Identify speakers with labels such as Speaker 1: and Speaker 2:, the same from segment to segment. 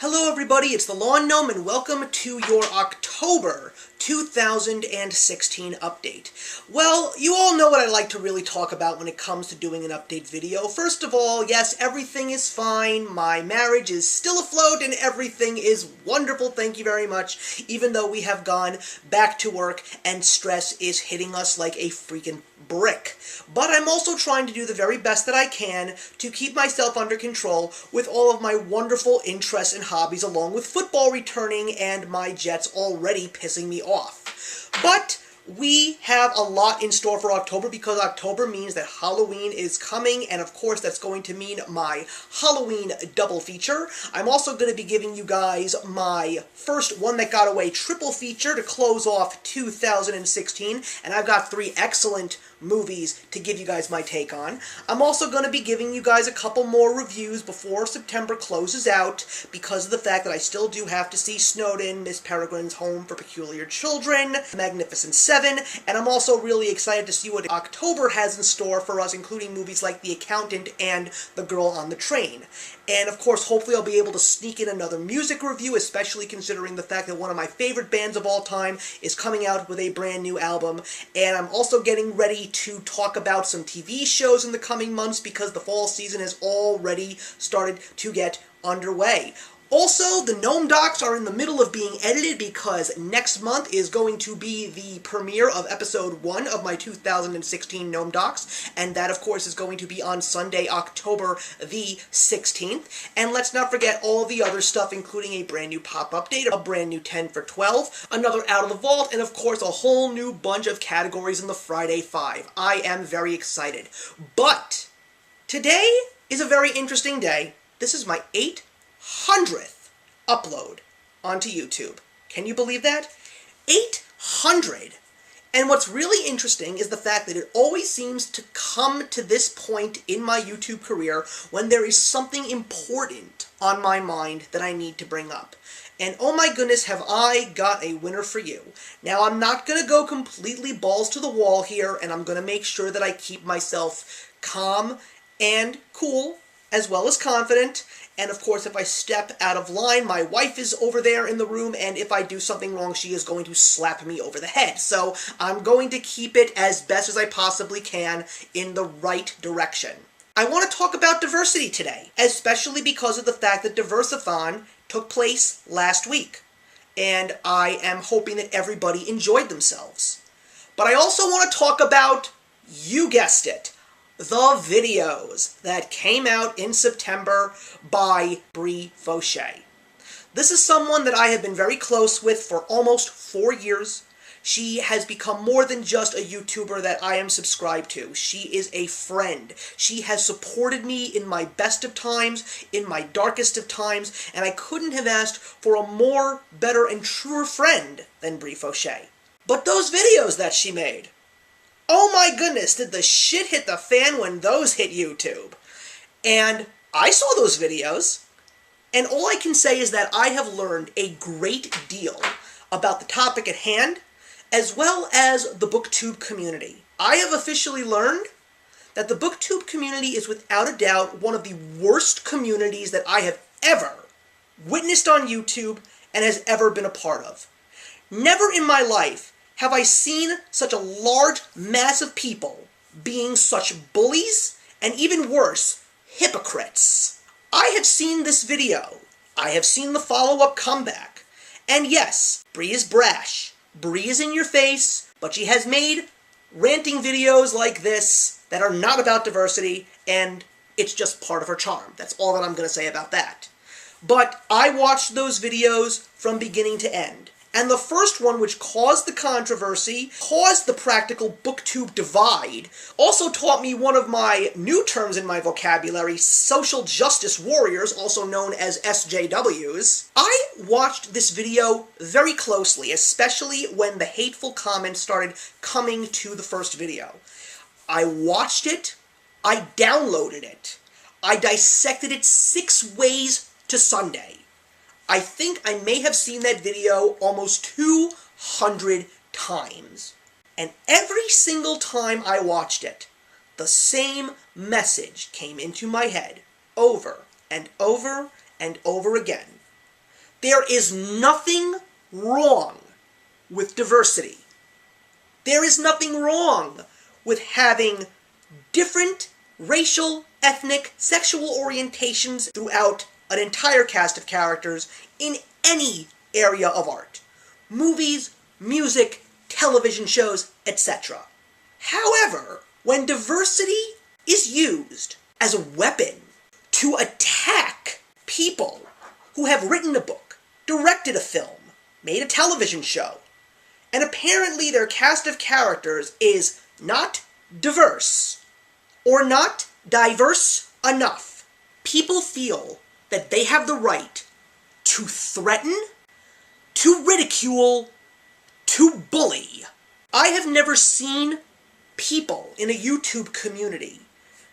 Speaker 1: Hello everybody, it's the Lawn Gnome and welcome to your October 2016 update. Well, you all know what I like to really talk about when it comes to doing an update video. First of all, yes, everything is fine, my marriage is still afloat and everything is wonderful, thank you very much, even though we have gone back to work and stress is hitting us like a freaking brick. But I'm also trying to do the very best that I can to keep myself under control with all of my wonderful interests and hobbies, along with football returning and my Jets already pissing me off. But we have a lot in store for October because October means that Halloween is coming, and of course that's going to mean my Halloween double feature. I'm also going to be giving you guys my first One That Got Away triple feature to close off 2016, and I've got 3 excellent movies to give you guys my take on. I'm also going to be giving you guys a couple more reviews before September closes out because of the fact that I still do have to see Snowden, Miss Peregrine's Home for Peculiar Children, Magnificent Seven, and I'm also really excited to see what October has in store for us, including movies like The Accountant and The Girl on the Train. And of course, hopefully I'll be able to sneak in another music review, especially considering the fact that one of my favorite bands of all time is coming out with a brand new album. And I'm also getting ready to talk about some TV shows in the coming months because the fall season has already started to get underway. Also, the Gnome Docs are in the middle of being edited because next month is going to be the premiere of episode 1 of my 2016 Gnome Docs, and that, of course, is going to be on Sunday, October the 16th. And let's not forget all the other stuff, including a brand new pop update, a brand new 10 for 12, another Out of the Vault, and of course a whole new bunch of categories in the Friday 5. I am very excited. But today is a very interesting day. This is my 800th upload onto YouTube. Can you believe that? 800! And what's really interesting is the fact that it always seems to come to this point in my YouTube career when there is something important on my mind that I need to bring up. And oh my goodness, have I got a winner for you. Now, I'm not going to go completely balls to the wall here, and I'm going to make sure that I keep myself calm and cool, as well as confident. And of course, if I step out of line, my wife is over there in the room, and if I do something wrong, she is going to slap me over the head. So I'm going to keep it as best as I possibly can in the right direction. I want to talk about diversity today, especially because of the fact that Diversathon took place last week. And I am hoping that everybody enjoyed themselves. But I also want to talk about, you guessed it, the videos that came out in September by Brie Fauché. This is someone that I have been very close with for almost 4 years. She has become more than just a YouTuber that I am subscribed to. She is a friend. She has supported me in my best of times, in my darkest of times, and I couldn't have asked for a more, better, and truer friend than Brie Fauché. But those videos that she made, oh my goodness, did the shit hit the fan when those hit YouTube. And I saw those videos, and all I can say is that I have learned a great deal about the topic at hand, as well as the BookTube community. I have officially learned that the BookTube community is without a doubt one of the worst communities that I have ever witnessed on YouTube and has ever been a part of. Never in my life have I seen such a large mass of people being such bullies, and even worse, hypocrites. I have seen this video. I have seen the follow-up comeback. And yes, Brie is brash. Brie is in your face, but she has made ranting videos like this that are not about diversity, and it's just part of her charm. That's all that I'm going to say about that. But I watched those videos from beginning to end. And the first one, which caused the controversy, caused the practical BookTube divide, also taught me one of my new terms in my vocabulary, social justice warriors, also known as SJWs. I watched this video very closely, especially when the hateful comments started coming to the first video. I watched it, I downloaded it, I dissected it 6 ways to Sunday. I think I may have seen that video almost 200 times. And every single time I watched it, the same message came into my head over and over and over again. There is nothing wrong with diversity. There is nothing wrong with having different racial, ethnic, sexual orientations throughout an entire cast of characters in any area of art. Movies, music, television shows, etc. However, when diversity is used as a weapon to attack people who have written a book, directed a film, made a television show, and apparently their cast of characters is not diverse, or not diverse enough, people feel that they have the right to threaten, to ridicule, to bully. I have never seen people in a YouTube community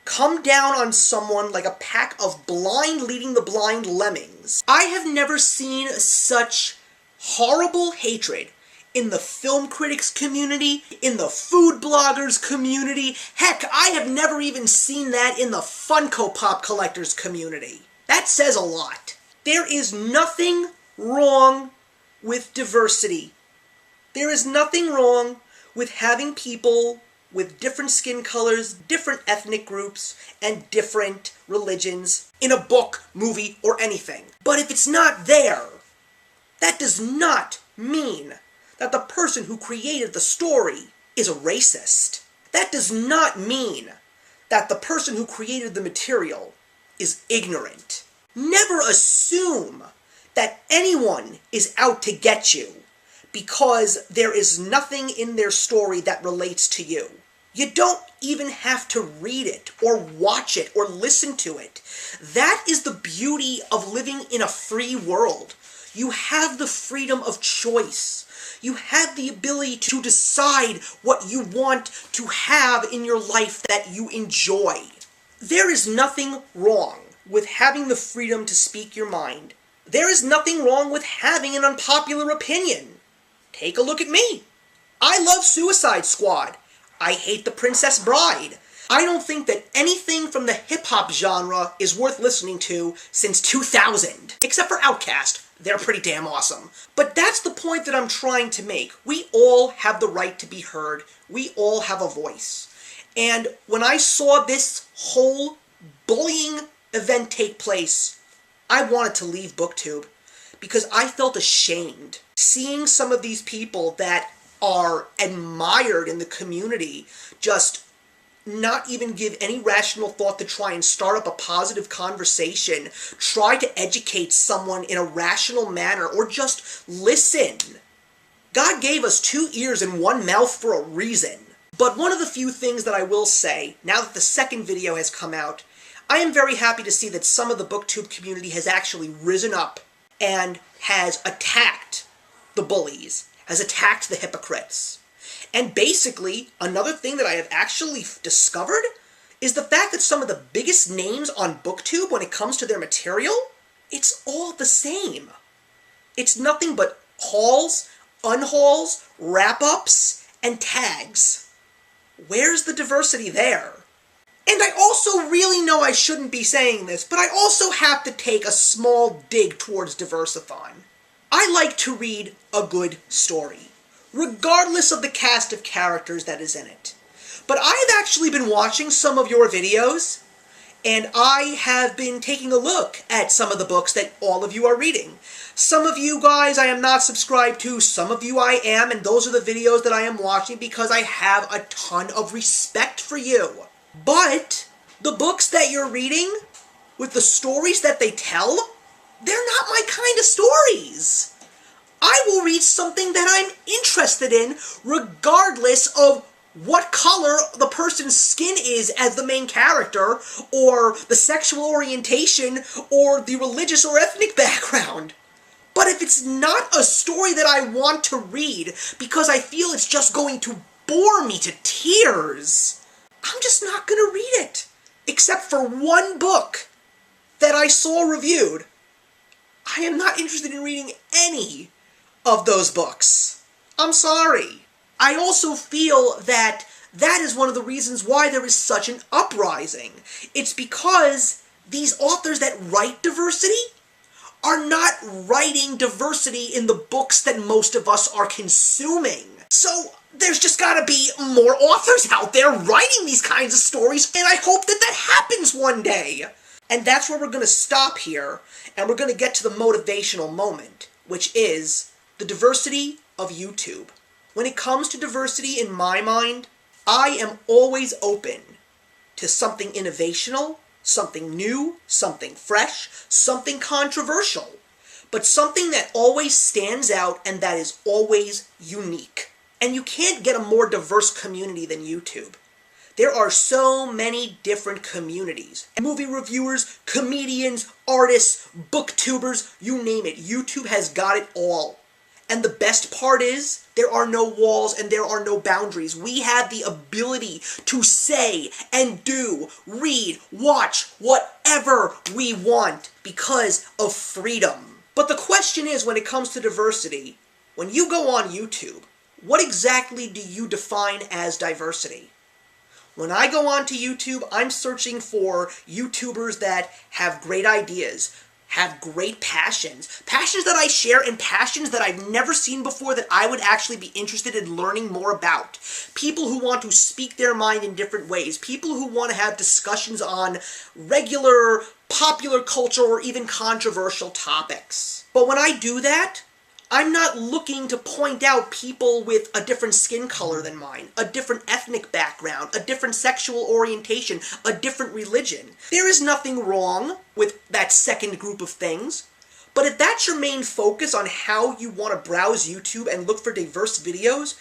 Speaker 1: come down on someone like a pack of blind leading the blind lemmings. I have never seen such horrible hatred in the film critics community, in the food bloggers community. Heck, I have never even seen that in the Funko Pop collectors community. That says a lot. There is nothing wrong with diversity. There is nothing wrong with having people with different skin colors, different ethnic groups, and different religions in a book, movie, or anything. But if it's not there, that does not mean that the person who created the story is a racist. That does not mean that the person who created the material is ignorant. Never assume that anyone is out to get you because there is nothing in their story that relates to you. You don't even have to read it, or watch it, or listen to it. That is the beauty of living in a free world. You have the freedom of choice. You have the ability to decide what you want to have in your life that you enjoy. There is nothing wrong with having the freedom to speak your mind. There is nothing wrong with having an unpopular opinion. Take a look at me. I love Suicide Squad. I hate The Princess Bride. I don't think that anything from the hip-hop genre is worth listening to since 2000. Except for Outkast. They're pretty damn awesome. But that's the point that I'm trying to make. We all have the right to be heard. We all have a voice. And when I saw this whole bullying event take place, I wanted to leave BookTube because I felt ashamed seeing some of these people that are admired in the community just not even give any rational thought to try and start up a positive conversation, try to educate someone in a rational manner, or just listen. God gave us 2 ears and 1 mouth for a reason. But one of the few things that I will say, now that the second video has come out, I am very happy to see that some of the BookTube community has actually risen up and has attacked the bullies, has attacked the hypocrites. And basically, another thing that I have actually discovered is the fact that some of the biggest names on BookTube when it comes to their material, it's all the same. It's nothing but hauls, unhauls, wrap-ups, and tags. Where's the diversity there? And I also really know I shouldn't be saying this, but I also have to take a small dig towards diversifying. I like to read a good story, regardless of the cast of characters that is in it. But I've actually been watching some of your videos, and I have been taking a look at some of the books that all of you are reading. Some of you guys I am not subscribed to, some of you I am, and those are the videos that I am watching because I have a ton of respect for you. But the books that you're reading, with the stories that they tell, they're not my kind of stories. I will read something that I'm interested in, regardless of what color the person's skin is as the main character, or the sexual orientation, or the religious or ethnic background. But if it's not a story that I want to read, because I feel it's just going to bore me to tears, I'm just not going to read it. Except for one book that I saw reviewed. I am not interested in reading any of those books. I'm sorry. I also feel that that is one of the reasons why there is such an uprising. It's because these authors that write diversity are not writing diversity in the books that most of us are consuming. So there's just gotta be more authors out there writing these kinds of stories, and I hope that that happens one day. And that's where we're gonna stop here, and we're gonna get to the motivational moment, which is the diversity of YouTube. When it comes to diversity in my mind, I am always open to something innovational, something new, something fresh, something controversial, but something that always stands out and that is always unique. And you can't get a more diverse community than YouTube. There are so many different communities. Movie reviewers, comedians, artists, booktubers, you name it. YouTube has got it all. And the best part is, there are no walls and there are no boundaries. We have the ability to say and do, read, watch, whatever we want because of freedom. But the question is, when it comes to diversity, when you go on YouTube, what exactly do you define as diversity? When I go onto YouTube, I'm searching for YouTubers that have great ideas, have great passions that I share, and passions that I've never seen before that I would actually be interested in learning more about. People who want to speak their mind in different ways. People who want to have discussions on regular, popular culture, or even controversial topics. But when I do that, I'm not looking to point out people with a different skin color than mine, a different ethnic background, a different sexual orientation, a different religion. There is nothing wrong with that second group of things, but if that's your main focus on how you want to browse YouTube and look for diverse videos,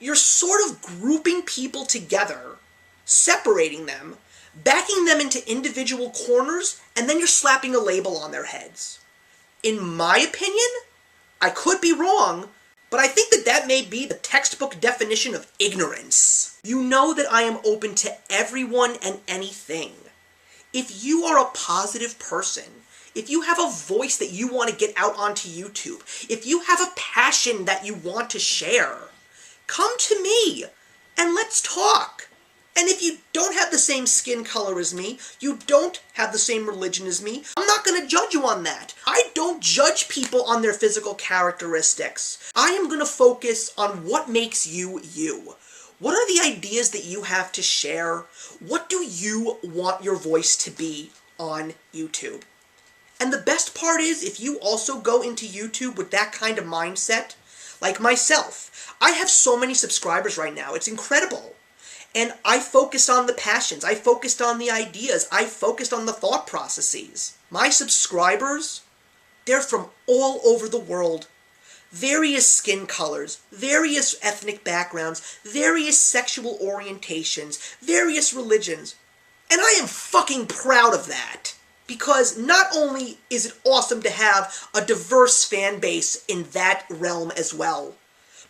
Speaker 1: you're sort of grouping people together, separating them, backing them into individual corners, and then you're slapping a label on their heads. In my opinion, I could be wrong, but I think that that may be the textbook definition of ignorance. You know that I am open to everyone and anything. If you are a positive person, if you have a voice that you want to get out onto YouTube, if you have a passion that you want to share, come to me and let's talk. And if you don't have the same skin color as me, you don't have the same religion as me, I'm not going to judge you on that. I don't judge people on their physical characteristics. I am going to focus on what makes you you. What are the ideas that you have to share? What do you want your voice to be on YouTube? And the best part is, if you also go into YouTube with that kind of mindset, like myself, I have so many subscribers right now, it's incredible. And I focused on the passions, I focused on the ideas, I focused on the thought processes. My subscribers, they're from all over the world. Various skin colors, various ethnic backgrounds, various sexual orientations, various religions. And I am fucking proud of that. Because not only is it awesome to have a diverse fan base in that realm as well,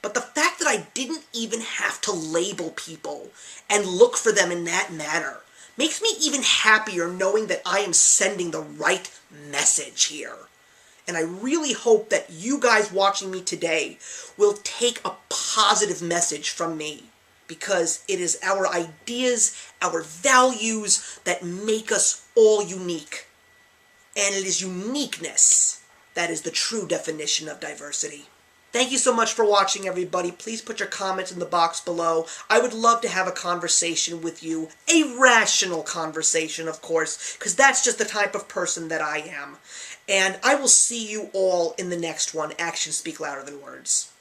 Speaker 1: but the fact that I didn't even have to label people and look for them in that manner makes me even happier knowing that I am sending the right message here. And I really hope that you guys watching me today will take a positive message from me, because it is our ideas, our values that make us all unique. And it is uniqueness that is the true definition of diversity. Thank you so much for watching, everybody. Please put your comments in the box below. I would love to have a conversation with you. A rational conversation, of course, because that's just the type of person that I am. And I will see you all in the next one. Actions speak louder than words.